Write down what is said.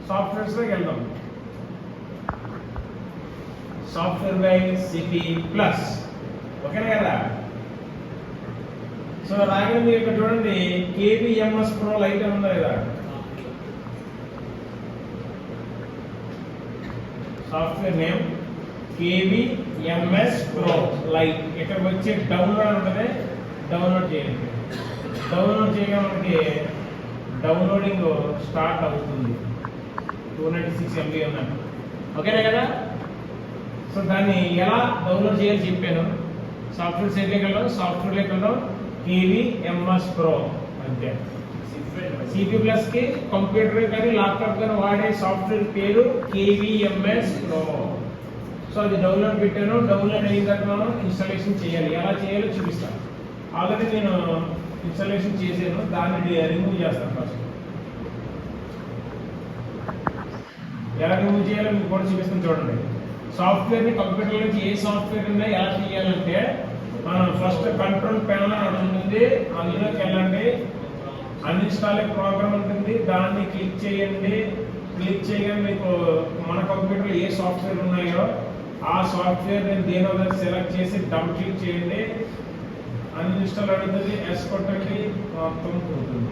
సాఫ్ట్వేర్స్లోకి వెళ్దాం. Software by CP plus, ఓకేనా కదా? సో రాగానే మీరు ఇక్కడ చూడండి కేబిఎంఎస్ ప్రో లైట్ అని ఉంది కదా, సాఫ్ట్వేర్ నేమ్ కేబిఎంఎస్ ప్రో లైట్. ఇక్కడికి వచ్చి డౌన్లోడ్ ఉంటుంది, డౌన్లోడ్ చేయండి. డౌన్లోడ్ చేయగా మనకి డౌన్లోడింగ్ స్టార్ట్ అవుతుంది. 296 MB ఉన్నట్టు, ఓకేనా కదా? సో దాన్ని ఎలా డౌన్లోడ్ చేయాలి చెప్పాను. సాఫ్ట్వేర్ సైట్లోకి వెళ్దాం, సాఫ్ట్వేర్లోకి వెళ్దాం, కేబిఎంఎస్ ప్రో అంతే. సిపి ప్లస్ కి కంప్యూటర్ కానీ ల్యాప్టాప్ కానీ వాడే సాఫ్ట్వేర్ పేరు కేబిఎంఎస్ ప్రో. సో అది డౌన్లోడ్ పెట్టాను. డౌన్లోడ్ అయిన తర్వాత మనం ఇన్స్టాలేషన్ చేయాలి. ఎలా చేయాలో చూపిస్తాను. ఆల్రెడీ నేను ఇన్స్టాలేషన్ చేశాను, దాన్ని రిమూవ్ చేస్తాను. ఫస్ట్ ఎలా రిమూవ్ చేయాలో మీకు కూడా చూపిస్తాను చూడండి. సాఫ్ట్వేర్ని కంప్యూటర్ నుంచి ఏ సాఫ్ట్వేర్ ఉన్నా ఎలా చేయాలంటే మనం ఫస్ట్ కంట్రోల్ ప్యానల్ అని ఉంటుంది, అందులోకి వెళ్ళండి. అన్ఇన్స్టాల్ ప్రోగ్రామ్ ఉంటుంది, దాన్ని క్లిక్ చేయండి. క్లిక్ చేయగానే మీకు మన కంప్యూటర్లో ఏ సాఫ్ట్వేర్ ఉన్నాయో ఆ సాఫ్ట్వేర్ దేనో సెలెక్ట్ చేసి డబుల్ క్లిక్ చేయండి. అన్ఇన్స్టాల్ అడుగుతుంది, ఎస్ కొట్టండి, మొత్తం పోతుంది.